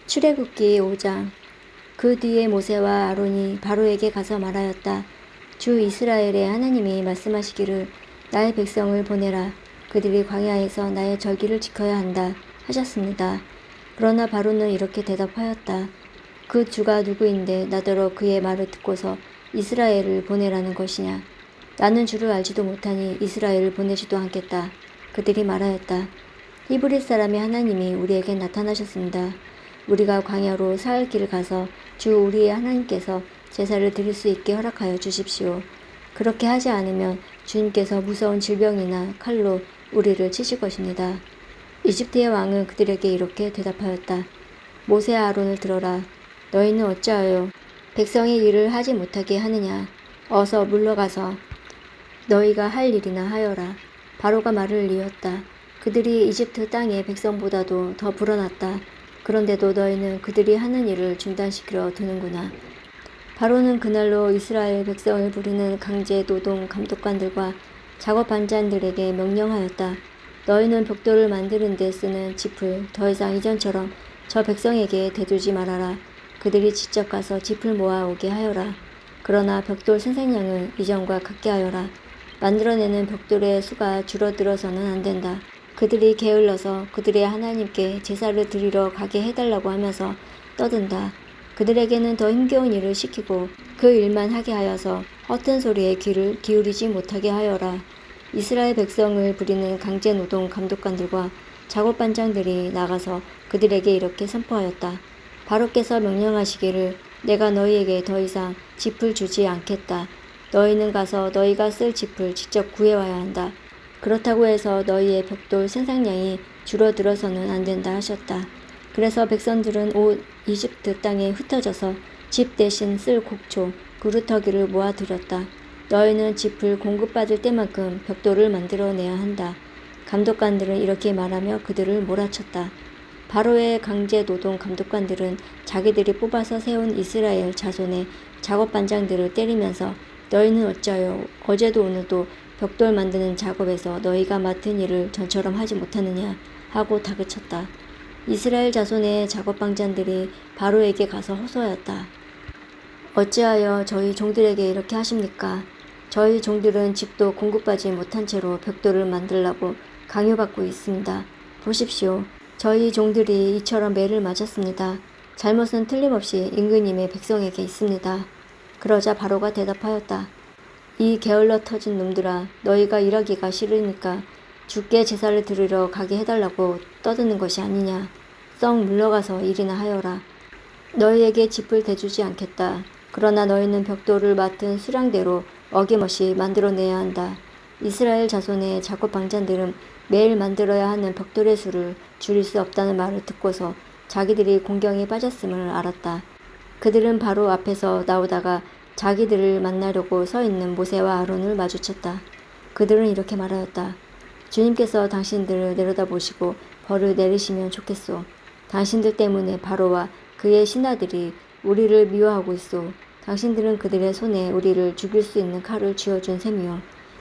출애굽기 5장. 그 뒤에 모세와 아론이 바로에게 가서 말하였다. 주 이스라엘의 하나님이 말씀하시기를 나의 백성을 보내라. 그들이 광야에서 나의 절기를 지켜야 한다 하셨습니다. 그러나 바로는 이렇게 대답하였다. 그 주가 누구인데 나더러 그의 말을 듣고서 이스라엘을 보내라는 것이냐. 나는 주를 알지도 못하니 이스라엘을 보내지도 않겠다. 그들이 말하였다. 히브리 사람의 하나님이 우리에게 나타나셨습니다. 우리가 광야로 사흘 길을 가서 주 우리의 하나님께서 제사를 드릴 수 있게 허락하여 주십시오. 그렇게 하지 않으면 주님께서 무서운 질병이나 칼로 우리를 치실 것입니다. 이집트의 왕은 그들에게 이렇게 대답하였다. 모세와 아론을 들어라. 너희는 어찌하여 백성의 일을 하지 못하게 하느냐. 어서 물러가서 너희가 할 일이나 하여라. 바로가 말을 이었다. 그들이 이집트 땅의 백성보다도 더 불어났다. 그런데도 너희는 그들이 하는 일을 중단시키려 드는구나. 바로는 그날로 이스라엘 백성을 부리는 강제 노동 감독관들과 작업 반장들에게 명령하였다. 너희는 벽돌을 만드는 데 쓰는 짚을 더 이상 이전처럼 저 백성에게 대두지 말아라. 그들이 직접 가서 짚을 모아오게 하여라. 그러나 벽돌 생산량을 이전과 같게 하여라. 만들어내는 벽돌의 수가 줄어들어서는 안 된다. 그들이 게을러서 그들의 하나님께 제사를 드리러 가게 해달라고 하면서 떠든다. 그들에게는 더 힘겨운 일을 시키고 그 일만 하게 하여서 허튼 소리에 귀를 기울이지 못하게 하여라. 이스라엘 백성을 부리는 강제노동 감독관들과 작업반장들이 나가서 그들에게 이렇게 선포하였다. 바로께서 명령하시기를 내가 너희에게 더 이상 짚을 주지 않겠다. 너희는 가서 너희가 쓸 짚을 직접 구해와야 한다. 그렇다고 해서 너희의 벽돌 생산량이 줄어들어서는 안 된다 하셨다. 그래서 백성들은 온 이집트 땅에 흩어져서 집 대신 쓸 곡초, 그루터기를 모아들였다. 너희는 짚을 공급받을 때만큼 벽돌을 만들어내야 한다. 감독관들은 이렇게 말하며 그들을 몰아쳤다. 바로의 강제노동 감독관들은 자기들이 뽑아서 세운 이스라엘 자손의 작업반장들을 때리면서 너희는 어찌하여 어제도 오늘도 벽돌 만드는 작업에서 너희가 맡은 일을 전처럼 하지 못하느냐 하고 다그쳤다. 이스라엘 자손의 작업반장들이 바로에게 가서 호소하였다. 어찌하여 저희 종들에게 이렇게 하십니까? 저희 종들은 집도 공급받지 못한 채로 벽돌을 만들라고 강요받고 있습니다. 보십시오. 저희 종들이 이처럼 매를 맞았습니다. 잘못은 틀림없이 임금님의 백성에게 있습니다. 그러자 바로가 대답하였다. 이 게을러 터진 놈들아, 너희가 일하기가 싫으니까 주께 제사를 드리러 가게 해달라고 떠드는 것이 아니냐. 썩 물러가서 일이나 하여라. 너희에게 짚을 대주지 않겠다. 그러나 너희는 벽돌을 맡은 수량대로 어김없이 만들어내야 한다. 이스라엘 자손의 작업 방장들은 매일 만들어야 하는 벽돌의 수를 줄일 수 없다는 말을 듣고서 자기들이 공경에 빠졌음을 알았다. 그들은 바로 앞에서 나오다가 자기들을 만나려고 서 있는 모세와 아론을 마주쳤다. 그들은 이렇게 말하였다. 주님께서 당신들을 내려다보시고 벌을 내리시면 좋겠소. 당신들 때문에 바로와 그의 신하들이 우리를 미워하고 있소. 당신들은 그들의 손에 우리를 죽일 수 있는 칼을 쥐어준 셈이요.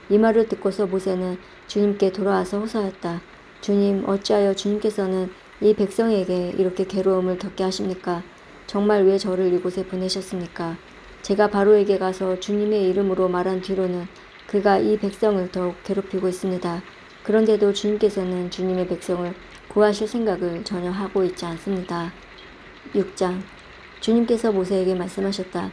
이 말을 듣고서 모세는 주님께 돌아와서 호소하였다. 주님, 어찌하여 주님께서는 이 백성에게 이렇게 괴로움을 겪게 하십니까? 정말 왜 저를 이곳에 보내셨습니까? 제가 바로에게 가서 주님의 이름으로 말한 뒤로는 그가 이 백성을 더욱 괴롭히고 있습니다. 그런데도 주님께서는 주님의 백성을 구하실 생각을 전혀 하고 있지 않습니다. 6장. 주님께서 모세에게 말씀하셨다.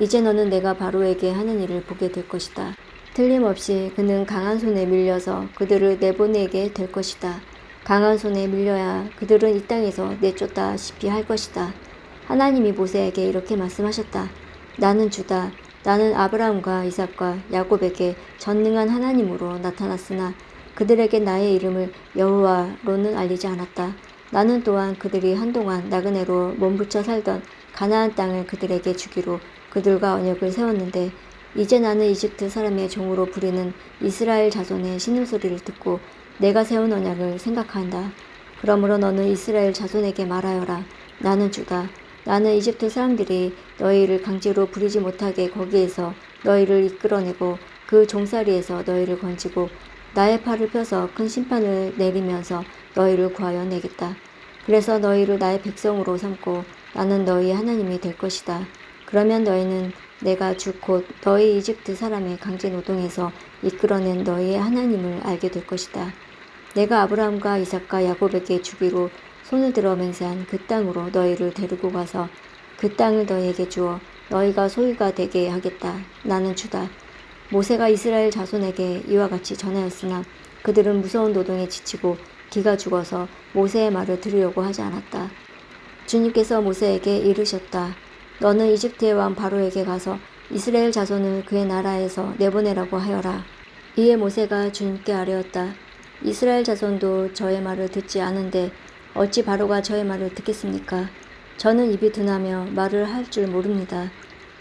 이제 너는 내가 바로에게 하는 일을 보게 될 것이다. 틀림없이 그는 강한 손에 밀려서 그들을 내보내게 될 것이다. 강한 손에 밀려야 그들은 이 땅에서 내쫓다시피 할 것이다. 하나님이 모세에게 이렇게 말씀하셨다. 나는 주다. 나는 아브라함과 이삭과 야곱에게 전능한 하나님으로 나타났으나 그들에게 나의 이름을 여호와로는 알리지 않았다. 나는 또한 그들이 한동안 나그네로 몸부쳐 살던 가나안 땅을 그들에게 주기로 그들과 언약을 세웠는데 이제 나는 이집트 사람의 종으로 부리는 이스라엘 자손의 신음소리를 듣고 내가 세운 언약을 생각한다. 그러므로 너는 이스라엘 자손에게 말하여라. 나는 주다. 나는 이집트 사람들이 너희를 강제로 부리지 못하게 거기에서 너희를 이끌어내고 그 종살이에서 너희를 건지고 나의 팔을 펴서 큰 심판을 내리면서 너희를 구하여 내겠다. 그래서 너희를 나의 백성으로 삼고 나는 너희의 하나님이 될 것이다. 그러면 너희는 내가 주 곧 너희 이집트 사람의 강제 노동에서 이끌어낸 너희의 하나님을 알게 될 것이다. 내가 아브라함과 이삭과 야곱에게 주기로 손을 들어 맹세한 그 땅으로 너희를 데리고 가서 그 땅을 너희에게 주어 너희가 소유가 되게 하겠다. 나는 주다. 모세가 이스라엘 자손에게 이와 같이 전하였으나 그들은 무서운 노동에 지치고 기가 죽어서 모세의 말을 들으려고 하지 않았다. 주님께서 모세에게 이르셨다. 너는 이집트의 왕 바로에게 가서 이스라엘 자손을 그의 나라에서 내보내라고 하여라. 이에 모세가 주님께 아뢰었다. 이스라엘 자손도 저의 말을 듣지 않은데 어찌 바로가 저의 말을 듣겠습니까? 저는 입이 둔하며 말을 할 줄 모릅니다.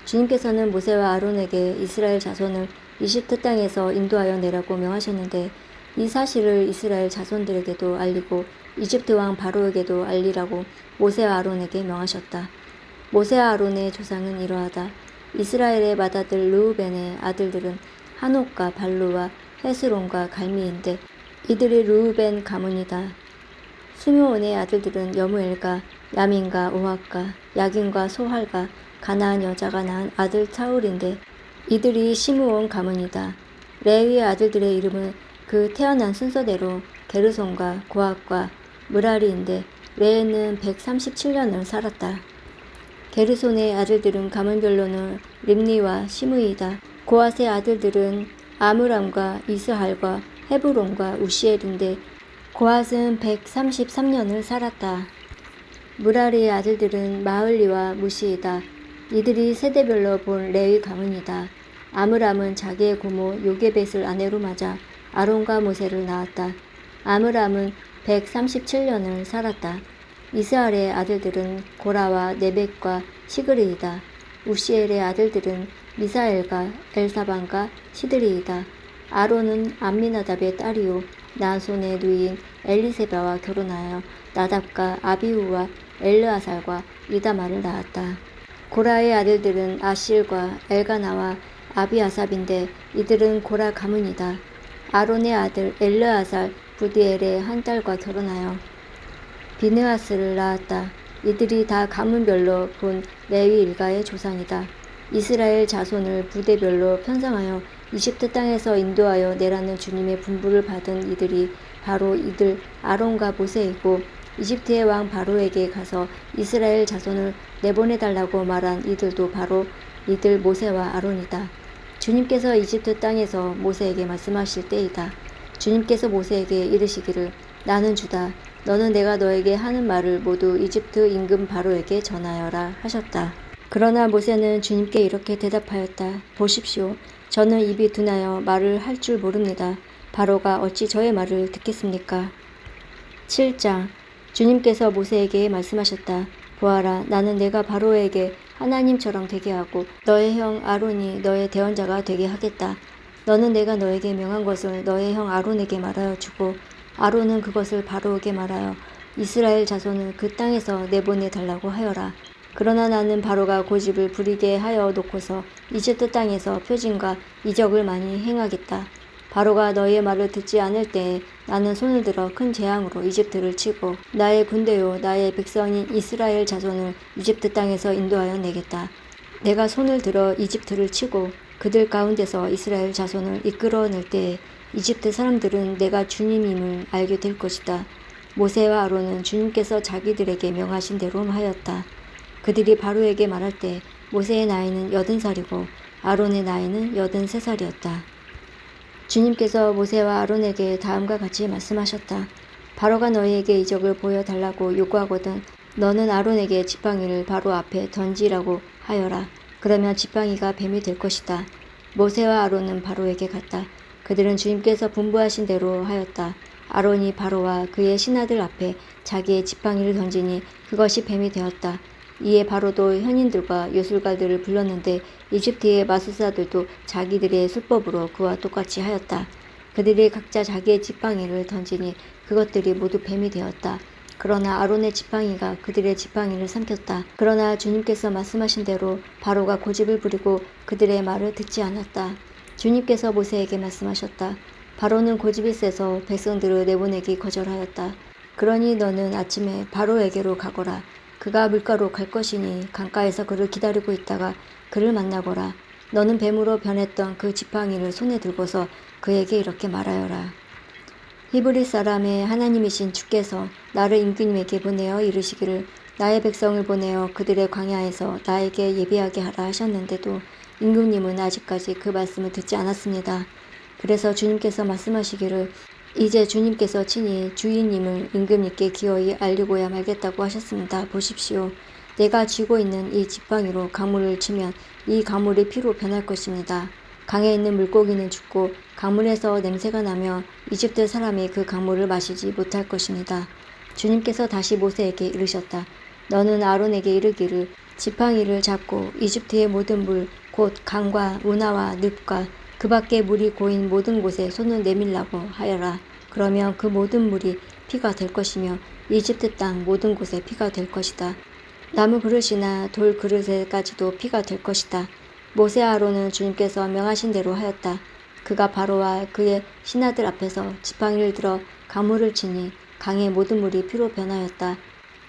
주님께서는 모세와 아론에게 이스라엘 자손을 이집트 땅에서 인도하여 내라고 명하셨는데 이 사실을 이스라엘 자손들에게도 알리고 이집트 왕 바로에게도 알리라고 모세와 아론에게 명하셨다. 모세와 아론의 조상은 이러하다. 이스라엘의 맏아들 르우벤의 아들들은 한옥과 발루와 헤스론과 갈미인데 이들이 르우벤 가문이다. 스므온의 아들들은 여무엘과 야민과 오학과 야긴과 소할과 가나안 여자가 낳은 아들 사울인데 이들이 시므온 가문이다. 레위의 아들들의 이름은 그 태어난 순서대로 게르손과 고학과 므라리인데 레에는 137년을 살았다. 게르손의 아들들은 가문별로는 림니와 시므이다. 고앗의 아들들은 아므람과 이스할과 헤브론과 우시엘인데 고앗은 133년을 살았다. 므라리의 아들들은 마흘리와 무시이다. 이들이 세대별로 본 레위 가문이다. 아므람은 자기의 고모 요게벳을 아내로 맞아 아론과 모세를 낳았다. 아므람은 137년을 살았다. 이스할의 아들들은 고라와 네벡과 시그리이다. 우시엘의 아들들은 미사엘과 엘사반과 시드리이다. 아론은 암미나답의 딸이요 나손의 누이인 엘리세바와 결혼하여 나답과 아비후와 엘르아살과 이다말을 낳았다. 고라의 아들들은 아실과 엘가나와 아비아삽인데 이들은 고라 가문이다. 아론의 아들 엘르아살 부디엘의 한 딸과 결혼하여 비느하스를 낳았다. 이들이 다 가문별로 본 레위 일가의 조상이다. 이스라엘 자손을 부대별로 편성하여 이집트 땅에서 인도하여 내라는 주님의 분부를 받은 이들이 바로 이들 아론과 모세이고 이집트의 왕 바로에게 가서 이스라엘 자손을 내보내달라고 말한 이들도 바로 이들 모세와 아론이다. 주님께서 이집트 땅에서 모세에게 말씀하실 때이다. 주님께서 모세에게 이르시기를 나는 주다. 너는 내가 너에게 하는 말을 모두 이집트 임금 바로에게 전하여라 하셨다. 그러나 모세는 주님께 이렇게 대답하였다. 보십시오. 저는 입이 둔하여 말을 할 줄 모릅니다. 바로가 어찌 저의 말을 듣겠습니까? 7장 주님께서 모세에게 말씀하셨다. 보아라, 나는 내가 바로에게 하나님처럼 되게 하고 너의 형 아론이 너의 대언자가 되게 하겠다. 너는 내가 너에게 명한 것을 너의 형 아론에게 말하여 주고 아론은 그것을 바로에게 말하여 이스라엘 자손을 그 땅에서 내보내 달라고 하여라. 그러나 나는 바로가 고집을 부리게 하여 놓고서 이집트 땅에서 표징과 이적을 많이 행하겠다. 바로가 너희의 말을 듣지 않을 때에 나는 손을 들어 큰 재앙으로 이집트를 치고 나의 군대요 나의 백성인 이스라엘 자손을 이집트 땅에서 인도하여 내겠다. 내가 손을 들어 이집트를 치고 그들 가운데서 이스라엘 자손을 이끌어낼 때에 이집트 사람들은 내가 주님임을 알게 될 것이다. 모세와 아론은 주님께서 자기들에게 명하신 대로 하였다. 그들이 바로에게 말할 때 모세의 나이는 80살이고 아론의 나이는 83살이었다. 주님께서 모세와 아론에게 다음과 같이 말씀하셨다. 바로가 너희에게 이적을 보여달라고 요구하거든 너는 아론에게 지팡이를 바로 앞에 던지라고 하여라. 그러면 지팡이가 뱀이 될 것이다. 모세와 아론은 바로에게 갔다. 그들은 주님께서 분부하신 대로 하였다. 아론이 바로와 그의 신하들 앞에 자기의 지팡이를 던지니 그것이 뱀이 되었다. 이에 바로도 현인들과 요술가들을 불렀는데 이집트의 마술사들도 자기들의 수법으로 그와 똑같이 하였다. 그들이 각자 자기의 지팡이를 던지니 그것들이 모두 뱀이 되었다. 그러나 아론의 지팡이가 그들의 지팡이를 삼켰다. 그러나 주님께서 말씀하신 대로 바로가 고집을 부리고 그들의 말을 듣지 않았다. 주님께서 모세에게 말씀하셨다. 바로는 고집이 세서 백성들을 내보내기 거절하였다. 그러니 너는 아침에 바로에게로 가거라. 그가 물가로 갈 것이니 강가에서 그를 기다리고 있다가 그를 만나거라. 너는 뱀으로 변했던 그 지팡이를 손에 들고서 그에게 이렇게 말하여라. 히브리 사람의 하나님이신 주께서 나를 임금님에게 보내어 이르시기를 나의 백성을 보내어 그들의 광야에서 나에게 예비하게 하라 하셨는데도 임금님은 아직까지 그 말씀을 듣지 않았습니다. 그래서 주님께서 말씀하시기를 이제 주님께서 친히 주인님을 임금님께 기어이 알리고야 말겠다고 하셨습니다. 보십시오. 내가 쥐고 있는 이 지팡이로 강물을 치면 이 강물이 피로 변할 것입니다. 강에 있는 물고기는 죽고 강물에서 냄새가 나며 이집트 사람이 그 강물을 마시지 못할 것입니다. 주님께서 다시 모세에게 이르셨다. 너는 아론에게 이르기를 지팡이를 잡고 이집트의 모든 물 곧 강과 운하와 늪과 그 밖에 물이 고인 모든 곳에 손을 내밀라고 하여라. 그러면 그 모든 물이 피가 될 것이며 이집트 땅 모든 곳에 피가 될 것이다. 나무 그릇이나 돌 그릇에까지도 피가 될 것이다. 모세와 아론은 주님께서 명하신 대로 하였다. 그가 바로와 그의 신하들 앞에서 지팡이를 들어 강물을 치니 강의 모든 물이 피로 변하였다.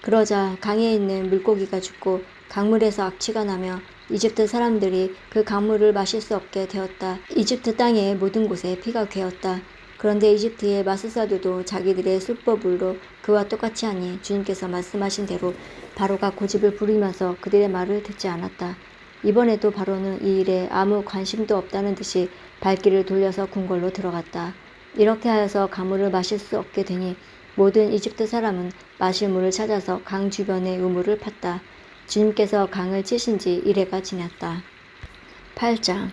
그러자 강에 있는 물고기가 죽고 강물에서 악취가 나며 이집트 사람들이 그 강물을 마실 수 없게 되었다. 이집트 땅의 모든 곳에 피가 괴었다. 그런데 이집트의 마술사들도 자기들의 술법으로 그와 똑같이 하니 주님께서 말씀하신 대로 바로가 고집을 부리면서 그들의 말을 듣지 않았다. 이번에도 바로는 이 일에 아무 관심도 없다는 듯이 발길을 돌려서 궁궐로 들어갔다. 이렇게 하여서 강물을 마실 수 없게 되니 모든 이집트 사람은 마실 물을 찾아서 강 주변의 우물을 팠다. 주님께서 강을 치신 지 이래가 지났다. 8장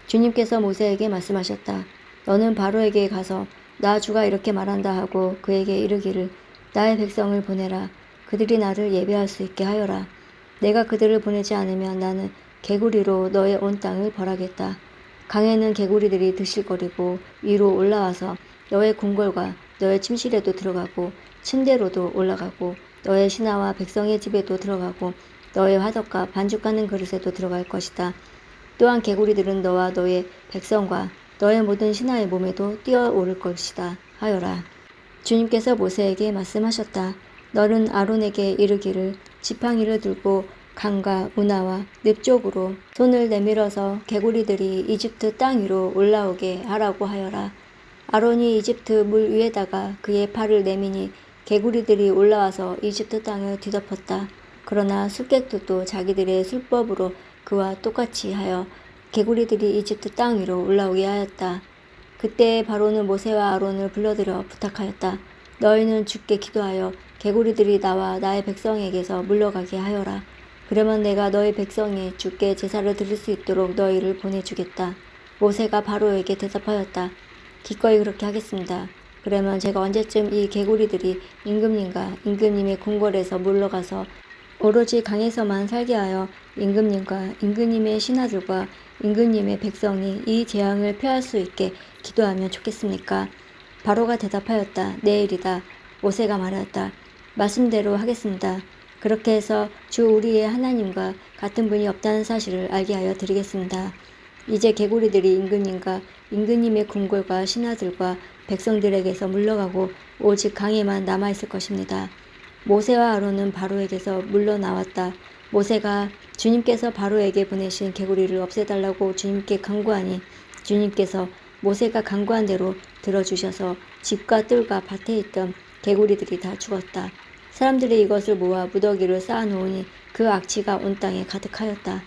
주님께서 모세에게 말씀하셨다. 너는 바로에게 가서 나 주가 이렇게 말한다 하고 그에게 이르기를 나의 백성을 보내라. 그들이 나를 예배할 수 있게 하여라. 내가 그들을 보내지 않으면 나는 개구리로 너의 온 땅을 벌하겠다. 강에는 개구리들이 드실거리고 위로 올라와서 너의 궁궐과 너의 침실에도 들어가고 침대로도 올라가고 너의 신하와 백성의 집에도 들어가고 너의 화덕과 반죽하는 그릇에도 들어갈 것이다. 또한 개구리들은 너와 너의 백성과 너의 모든 신하의 몸에도 뛰어오를 것이다 하여라. 주님께서 모세에게 말씀하셨다. 너는 아론에게 이르기를 지팡이를 들고 강과 운하와 늪 쪽으로 손을 내밀어서 개구리들이 이집트 땅 위로 올라오게 하라고 하여라. 아론이 이집트 물 위에다가 그의 팔을 내미니 개구리들이 올라와서 이집트 땅을 뒤덮었다. 그러나 술객들도 자기들의 술법으로 그와 똑같이 하여 개구리들이 이집트 땅 위로 올라오게 하였다. 그때 바로는 모세와 아론을 불러들여 부탁하였다. 너희는 주께 기도하여 개구리들이 나와 나의 백성에게서 물러가게 하여라. 그러면 내가 너희 백성이 주께 제사를 드릴 수 있도록 너희를 보내주겠다. 모세가 바로에게 대답하였다. 기꺼이 그렇게 하겠습니다. 그러면 제가 언제쯤 이 개구리들이 임금님과 임금님의 궁궐에서 물러가서 오로지 강에서만 살게 하여 임금님과 임금님의 신하들과 임금님의 백성이 이 재앙을 피할 수 있게 기도하면 좋겠습니까? 바로가 대답하였다. 내일이다. 모세가 말하였다. 말씀대로 하겠습니다. 그렇게 해서 주 우리의 하나님과 같은 분이 없다는 사실을 알게 하여 드리겠습니다. 이제 개구리들이 임금님과 임금님의 궁궐과 신하들과 백성들에게서 물러가고 오직 강에만 남아있을 것입니다. 모세와 아론은 바로에게서 물러나왔다. 모세가 주님께서 바로에게 보내신 개구리를 없애달라고 주님께 간구하니 주님께서 모세가 간구한 대로 들어주셔서 집과 뜰과 밭에 있던 개구리들이 다 죽었다. 사람들이 이것을 모아 무더기를 쌓아놓으니 그 악취가 온 땅에 가득하였다.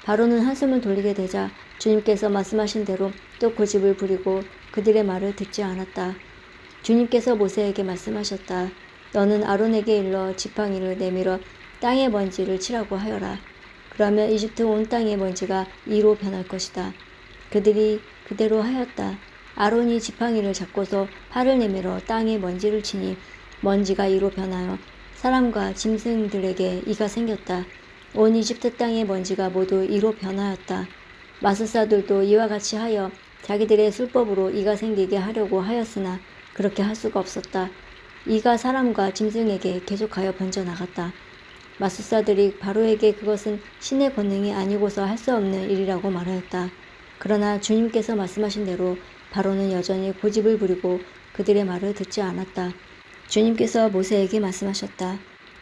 바로는 한숨을 돌리게 되자 주님께서 말씀하신 대로 또 고집을 부리고 그들의 말을 듣지 않았다. 주님께서 모세에게 말씀하셨다. 너는 아론에게 일러 지팡이를 내밀어 땅의 먼지를 치라고 하여라. 그러면 이집트 온 땅의 먼지가 이로 변할 것이다. 그들이 그대로 하였다. 아론이 지팡이를 잡고서 팔을 내밀어 땅의 먼지를 치니 먼지가 이로 변하여 사람과 짐승들에게 이가 생겼다. 온 이집트 땅의 먼지가 모두 이로 변하였다. 마술사들도 이와 같이 하여 자기들의 술법으로 이가 생기게 하려고 하였으나 그렇게 할 수가 없었다. 이가 사람과 짐승에게 계속하여 번져나갔다. 마술사들이 바로에게 그것은 신의 권능이 아니고서 할 수 없는 일이라고 말하였다. 그러나 주님께서 말씀하신 대로 바로는 여전히 고집을 부리고 그들의 말을 듣지 않았다. 주님께서 모세에게 말씀하셨다.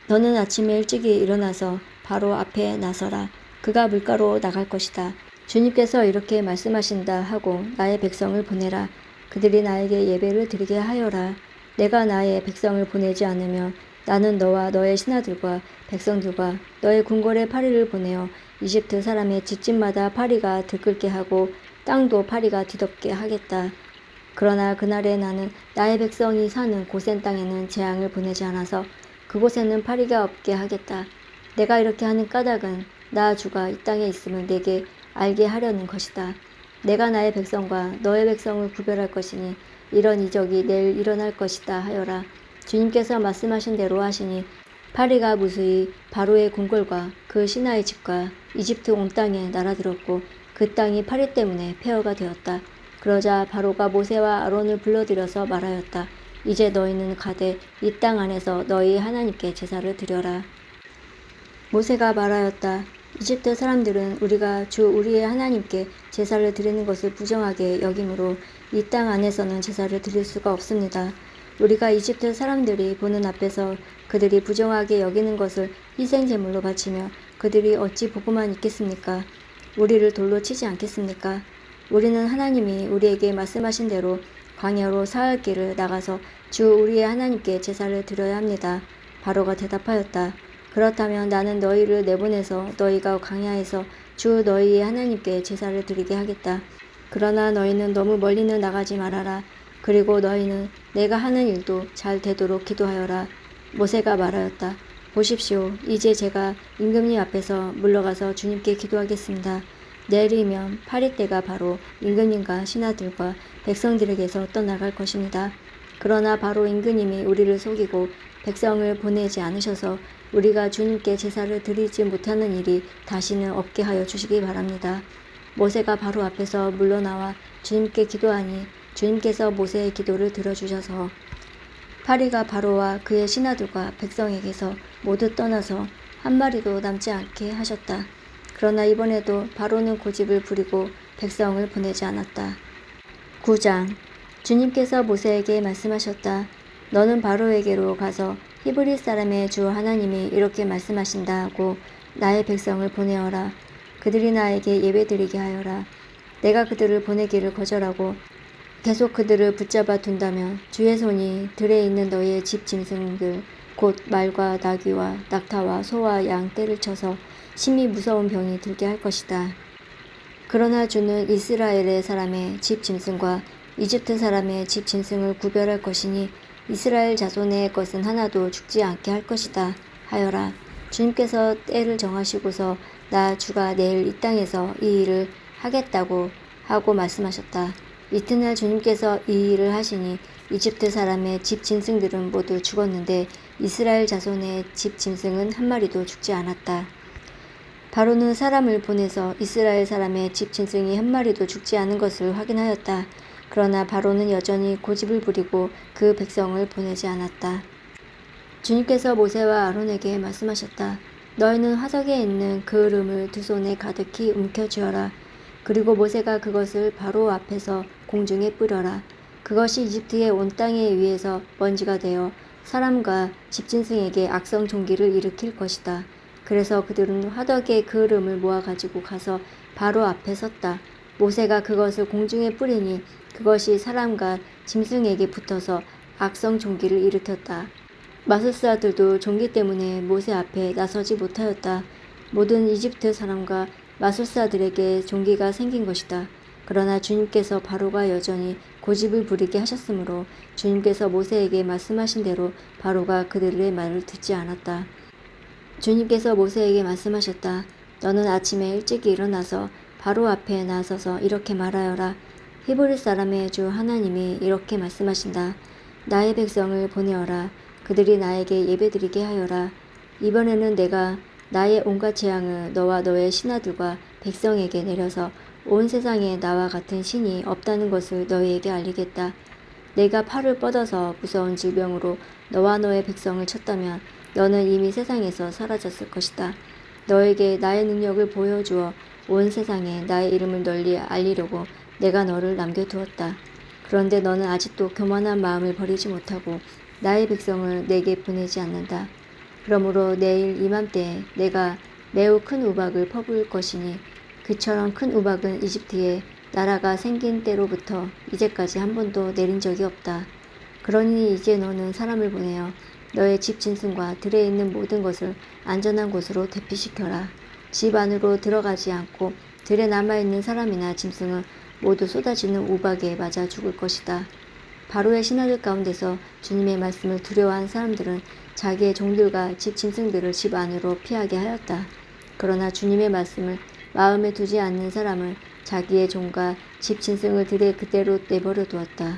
너는 아침에 일찍이 일어나서 바로 앞에 나서라. 그가 물가로 나갈 것이다. 주님께서 이렇게 말씀하신다 하고 나의 백성을 보내라. 그들이 나에게 예배를 드리게 하여라. 내가 나의 백성을 보내지 않으면 나는 너와 너의 신하들과 백성들과 너의 궁궐에 파리를 보내어 이집트 사람의 집집마다 파리가 들끓게 하고 땅도 파리가 뒤덮게 하겠다. 그러나 그날에 나는 나의 백성이 사는 고센 땅에는 재앙을 보내지 않아서 그곳에는 파리가 없게 하겠다. 내가 이렇게 하는 까닭은 나 주가 이 땅에 있음을 내게 알게 하려는 것이다. 내가 나의 백성과 너의 백성을 구별할 것이니 이런 이적이 내일 일어날 것이다 하여라. 주님께서 말씀하신 대로 하시니 파리가 무수히 바로의 궁궐과 그 신하의 집과 이집트 온 땅에 날아들었고 그 땅이 파리 때문에 폐허가 되었다. 그러자 바로가 모세와 아론을 불러들여서 말하였다. 이제 너희는 가되 이 땅 안에서 너희 하나님께 제사를 드려라. 모세가 말하였다. 이집트 사람들은 우리가 주 우리의 하나님께 제사를 드리는 것을 부정하게 여기므로 이 땅 안에서는 제사를 드릴 수가 없습니다. 우리가 이집트 사람들이 보는 앞에서 그들이 부정하게 여기는 것을 희생 제물로 바치며 그들이 어찌 보고만 있겠습니까? 우리를 돌로 치지 않겠습니까? 우리는 하나님이 우리에게 말씀하신 대로 광야로 사흘 길을 나가서 주 우리의 하나님께 제사를 드려야 합니다. 바로가 대답하였다. 그렇다면 나는 너희를 내보내서 너희가 광야에서 주 너희의 하나님께 제사를 드리게 하겠다. 그러나 너희는 너무 멀리는 나가지 말아라. 그리고 너희는 내가 하는 일도 잘 되도록 기도하여라. 모세가 말하였다. 보십시오. 이제 제가 임금님 앞에서 물러가서 주님께 기도하겠습니다. 내일이면 파리 때가 바로 임금님과 신하들과 백성들에게서 떠나갈 것입니다. 그러나 바로 임금님이 우리를 속이고 백성을 보내지 않으셔서 우리가 주님께 제사를 드리지 못하는 일이 다시는 없게 하여 주시기 바랍니다. 모세가 바로 앞에서 물러나와 주님께 기도하니 주님께서 모세의 기도를 들어주셔서 파리가 바로와 그의 신하들과 백성에게서 모두 떠나서 한 마리도 남지 않게 하셨다. 그러나 이번에도 바로는 고집을 부리고 백성을 보내지 않았다. 9장 주님께서 모세에게 말씀하셨다. 너는 바로에게로 가서 히브리 사람의 주 하나님이 이렇게 말씀하신다 하고 나의 백성을 보내어라. 그들이 나에게 예배드리게 하여라. 내가 그들을 보내기를 거절하고 계속 그들을 붙잡아 둔다면 주의 손이 들에 있는 너희의 집 짐승들 곧 말과 나귀와 낙타와 소와 양 떼를 쳐서 심히 무서운 병이 들게 할 것이다. 그러나 주는 이스라엘의 사람의 집 짐승과 이집트 사람의 집 짐승을 구별할 것이니 이스라엘 자손의 것은 하나도 죽지 않게 할 것이다 하여라. 주님께서 때를 정하시고서 나 주가 내일 이 땅에서 이 일을 하겠다고 하고 말씀하셨다. 이튿날 주님께서 이 일을 하시니 이집트 사람의 집 짐승들은 모두 죽었는데 이스라엘 자손의 집 짐승은 한 마리도 죽지 않았다. 바로는 사람을 보내서 이스라엘 사람의 집 짐승이 한 마리도 죽지 않은 것을 확인하였다. 그러나 바로는 여전히 고집을 부리고 그 백성을 보내지 않았다. 주님께서 모세와 아론에게 말씀하셨다. 너희는 화석에 있는 그 그름을 두 손에 가득히 움켜쥐어라. 그리고 모세가 그것을 바로 앞에서 공중에 뿌려라. 그것이 이집트의 온 땅에 위에서 먼지가 되어 사람과 집짐승에게 악성 종기를 일으킬 것이다. 그래서 그들은 화덕에 그 그름을 모아가지고 가서 바로 앞에 섰다. 모세가 그것을 공중에 뿌리니 그것이 사람과 짐승에게 붙어서 악성 종기를 일으켰다. 마술사들도 종기 때문에 모세 앞에 나서지 못하였다. 모든 이집트 사람과 마술사들에게 종기가 생긴 것이다. 그러나 주님께서 바로가 여전히 고집을 부리게 하셨으므로 주님께서 모세에게 말씀하신 대로 바로가 그들의 말을 듣지 않았다. 주님께서 모세에게 말씀하셨다. 너는 아침에 일찍 일어나서 바로 앞에 나서서 이렇게 말하여라. 히브리 사람의 주 하나님이 이렇게 말씀하신다. 나의 백성을 보내어라. 그들이 나에게 예배드리게 하여라. 이번에는 내가 나의 온갖 재앙을 너와 너의 신하들과 백성에게 내려서 온 세상에 나와 같은 신이 없다는 것을 너희에게 알리겠다. 내가 팔을 뻗어서 무서운 질병으로 너와 너의 백성을 쳤다면 너는 이미 세상에서 사라졌을 것이다. 너에게 나의 능력을 보여주어 온 세상에 나의 이름을 널리 알리려고 내가 너를 남겨두었다. 그런데 너는 아직도 교만한 마음을 버리지 못하고 나의 백성을 내게 보내지 않는다. 그러므로 내일 이맘때에 내가 매우 큰 우박을 퍼부을 것이니 그처럼 큰 우박은 이집트에 나라가 생긴 때로부터 이제까지 한 번도 내린 적이 없다. 그러니 이제 너는 사람을 보내어 너의 집 짐승과 들에 있는 모든 것을 안전한 곳으로 대피시켜라. 집 안으로 들어가지 않고 들에 남아있는 사람이나 짐승은 모두 쏟아지는 우박에 맞아 죽을 것이다. 바로의 신하들 가운데서 주님의 말씀을 두려워한 사람들은 자기의 종들과 집 짐승들을 집 안으로 피하게 하였다. 그러나 주님의 말씀을 마음에 두지 않는 사람은 자기의 종과 집 짐승을 들에 그대로 내버려 두었다.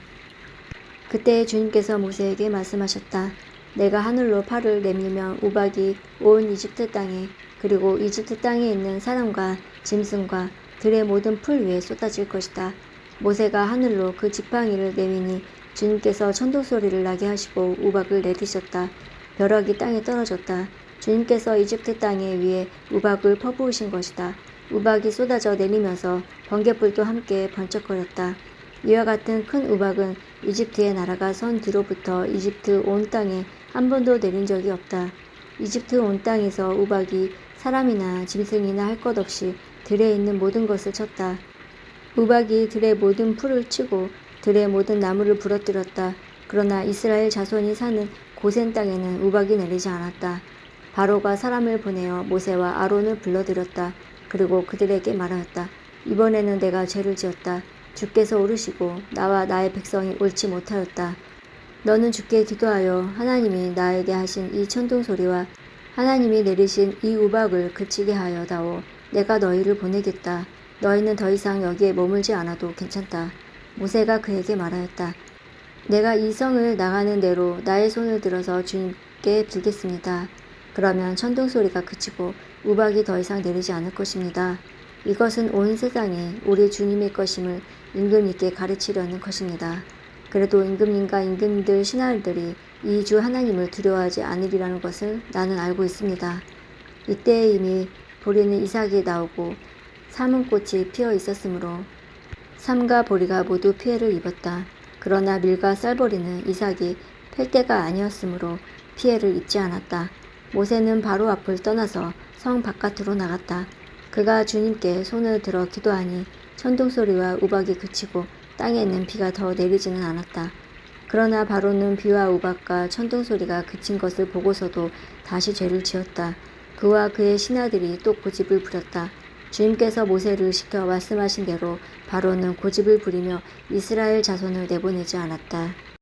그때 주님께서 모세에게 말씀하셨다. 내가 하늘로 팔을 내밀면 우박이 온 이집트 땅에 그리고 이집트 땅에 있는 사람과 짐승과 들의 모든 풀 위에 쏟아질 것이다. 모세가 하늘로 그 지팡이를 내미니 주님께서 천둥소리를 나게 하시고 우박을 내리셨다. 벼락이 땅에 떨어졌다. 주님께서 이집트 땅에 위에 우박을 퍼부으신 것이다. 우박이 쏟아져 내리면서 번개불도 함께 번쩍거렸다. 이와 같은 큰 우박은 이집트의 나라가 선 뒤로부터 이집트 온 땅에 한 번도 내린 적이 없다. 이집트 온 땅에서 우박이 사람이나 짐승이나 할 것 없이 들에 있는 모든 것을 쳤다. 우박이 들의 모든 풀을 치고 들의 모든 나무를 부러뜨렸다. 그러나 이스라엘 자손이 사는 고센 땅에는 우박이 내리지 않았다. 바로가 사람을 보내어 모세와 아론을 불러들였다. 그리고 그들에게 말하였다. 이번에는 내가 죄를 지었다. 주께서 오르시고 나와 나의 백성이 옳지 못하였다. 너는 주께 기도하여 하나님이 나에게 하신 이 천둥소리와 하나님이 내리신 이 우박을 그치게 하여 다오. 내가 너희를 보내겠다. 너희는 더 이상 여기에 머물지 않아도 괜찮다. 모세가 그에게 말하였다. 내가 이 성을 나가는 대로 나의 손을 들어서 주님께 빌겠습니다. 그러면 천둥소리가 그치고 우박이 더 이상 내리지 않을 것입니다. 이것은 온 세상이 우리 주님의 것임을 임금님께 가르치려는 것입니다. 그래도 임금님과 임금들 신하들이 이 주 하나님을 두려워하지 않으리라는 것을 나는 알고 있습니다. 이때에 이미 보리는 이삭이 나오고 사문꽃이 피어 있었으므로 삼가 보리가 모두 피해를 입었다. 그러나 밀과 쌀보리는 이삭이 팰 때가 아니었으므로 피해를 입지 않았다. 모세는 바로 앞을 떠나서 성 바깥으로 나갔다. 그가 주님께 손을 들어 기도하니 천둥소리와 우박이 그치고 땅에는 비가 더 내리지는 않았다. 그러나 바로는 비와 우박과 천둥소리가 그친 것을 보고서도 다시 죄를 지었다. 그와 그의 신하들이 또 고집을 부렸다. 주님께서 모세를 시켜 말씀하신 대로 바로는 고집을 부리며 이스라엘 자손을 내보내지 않았다.